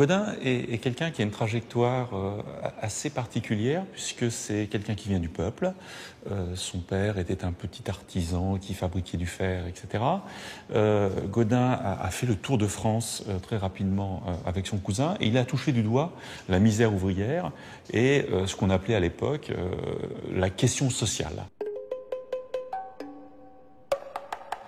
Gaudin est quelqu'un qui a une trajectoire assez particulière, puisque c'est quelqu'un qui vient du peuple. Son père était un petit artisan qui fabriquait du fer, etc. Gaudin a fait le tour de France très rapidement avec son cousin, et il a touché du doigt la misère ouvrière et ce qu'on appelait à l'époque la question sociale.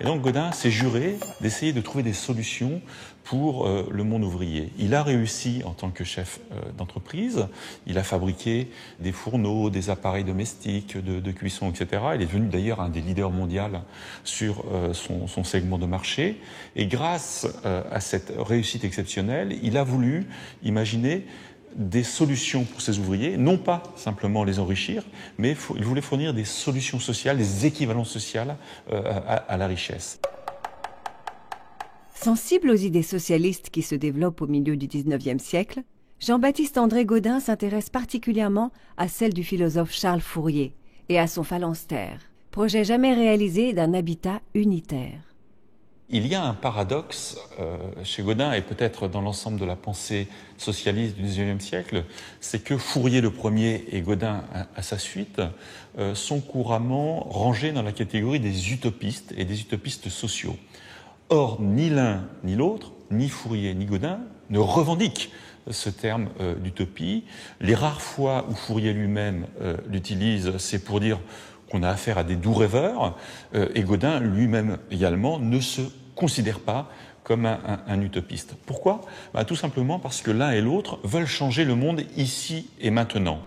Et donc Gaudin s'est juré d'essayer de trouver des solutions pour le monde ouvrier. Il a réussi en tant que chef d'entreprise. Il a fabriqué des fourneaux, des appareils domestiques, de cuisson, etc. Il est devenu d'ailleurs un des leaders mondiaux sur son segment de marché. Et grâce à cette réussite exceptionnelle, il a voulu imaginer des solutions pour ces ouvriers, non pas simplement les enrichir, mais il voulait fournir des solutions sociales, des équivalences sociales à la richesse. Sensible aux idées socialistes qui se développent au milieu du XIXe siècle, Jean-Baptiste André Gaudin s'intéresse particulièrement à celle du philosophe Charles Fourier et à son phalanstère, projet jamais réalisé d'un habitat unitaire. Il y a un paradoxe chez Gaudin et peut-être dans l'ensemble de la pensée socialiste du XIXe siècle, c'est que Fourier le premier et Gaudin à sa suite sont couramment rangés dans la catégorie des utopistes et des utopistes sociaux. Or, ni l'un ni l'autre, ni Fourier ni Gaudin, ne revendiquent ce terme d'utopie. Les rares fois où Fourier lui-même l'utilise, c'est pour dire qu'on a affaire à des doux rêveurs, et Gaudin lui-même également ne se considère pas comme un utopiste. Pourquoi ? Tout simplement parce que l'un et l'autre veulent changer le monde ici et maintenant.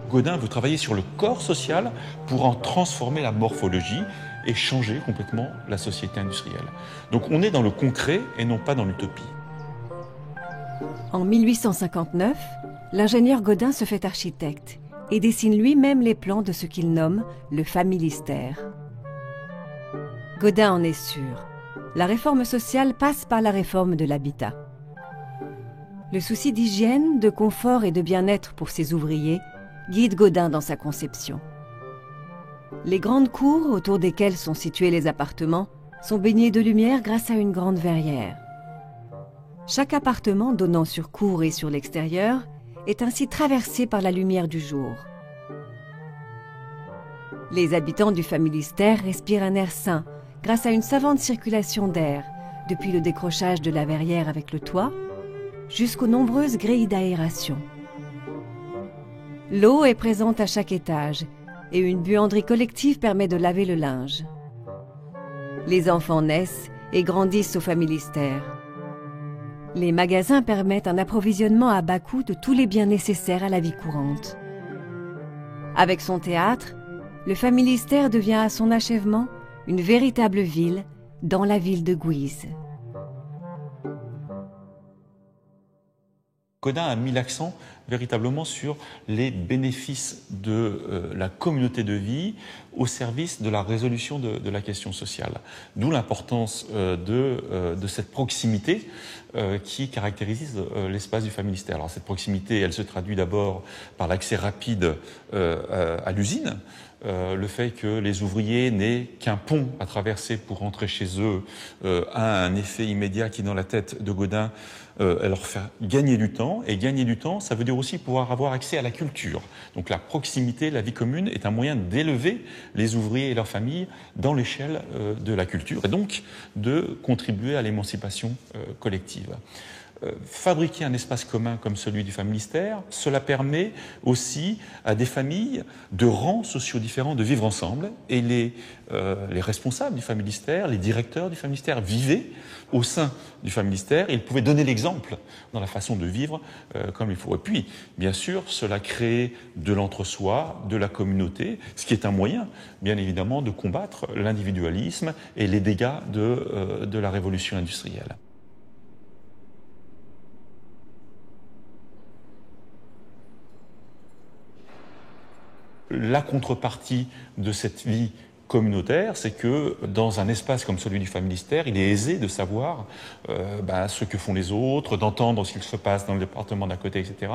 Gaudin veut travailler sur le corps social pour en transformer la morphologie et changer complètement la société industrielle. Donc on est dans le concret et non pas dans l'utopie. En 1859, l'ingénieur Gaudin se fait architecte et dessine lui-même les plans de ce qu'il nomme le familistère. Gaudin en est sûr. La réforme sociale passe par la réforme de l'habitat. Le souci d'hygiène, de confort et de bien-être pour ses ouvriers guide Gaudin dans sa conception. Les grandes cours autour desquelles sont situés les appartements sont baignées de lumière grâce à une grande verrière. Chaque appartement donnant sur cour et sur l'extérieur est ainsi traversé par la lumière du jour. Les habitants du familistère respirent un air sain grâce à une savante circulation d'air, depuis le décrochage de la verrière avec le toit jusqu'aux nombreuses grilles d'aération. L'eau est présente à chaque étage et une buanderie collective permet de laver le linge. Les enfants naissent et grandissent au familistère. Les magasins permettent un approvisionnement à bas coût de tous les biens nécessaires à la vie courante. Avec son théâtre, le familistère devient à son achèvement une véritable ville dans la ville de Guise. Gaudin a mis l'accent véritablement sur les bénéfices de la communauté de vie au service de la résolution de la question sociale. D'où l'importance de cette proximité qui caractérise l'espace du familistère. Alors cette proximité, elle se traduit d'abord par l'accès rapide à l'usine, le fait que les ouvriers n'aient qu'un pont à traverser pour rentrer chez eux a un effet immédiat qui, dans la tête de Gaudin, leur fait gagner du temps. Et gagner du temps, ça veut dire aussi pouvoir avoir accès à la culture. Donc la proximité, la vie commune est un moyen d'élever les ouvriers et leurs familles dans l'échelle de la culture et donc de contribuer à l'émancipation collective. Fabriquer un espace commun comme celui du familistère, cela permet aussi à des familles de rangs sociaux différents de vivre ensemble et les responsables du familistère, les directeurs du familistère vivaient au sein du familistère et ils pouvaient donner l'exemple dans la façon de vivre comme il faut. Et puis, bien sûr, cela crée de l'entre-soi, de la communauté, ce qui est un moyen, bien évidemment, de combattre l'individualisme et les dégâts de la révolution industrielle. La contrepartie de cette vie communautaire, c'est que dans un espace comme celui du Familistère, il est aisé de savoir ce que font les autres, d'entendre ce qu'il se passe dans le département d'à côté, etc.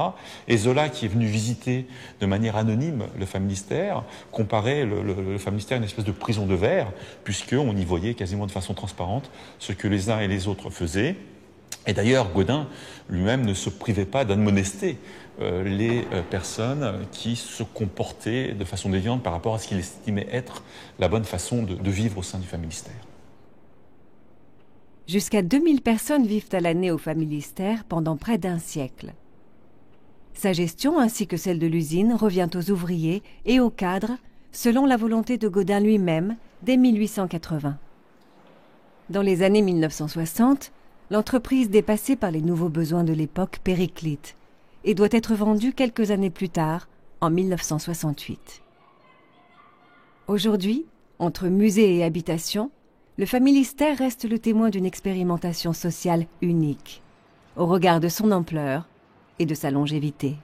Et Zola, qui est venu visiter de manière anonyme le Familistère, comparait le Familistère à une espèce de prison de verre, puisqu'on y voyait quasiment de façon transparente ce que les uns et les autres faisaient. Et d'ailleurs, Gaudin lui-même ne se privait pas d'admonester les personnes qui se comportaient de façon déviante par rapport à ce qu'il estimait être la bonne façon de vivre au sein du Familistère. Jusqu'à 2000 personnes vivent à l'année au Familistère pendant près d'un siècle. Sa gestion, ainsi que celle de l'usine, revient aux ouvriers et aux cadres, selon la volonté de Gaudin lui-même, dès 1880. Dans les années 1960, l'entreprise dépassée par les nouveaux besoins de l'époque périclite et doit être vendue quelques années plus tard, en 1968. Aujourd'hui, entre musée et habitation, le Familistère reste le témoin d'une expérimentation sociale unique, au regard de son ampleur et de sa longévité.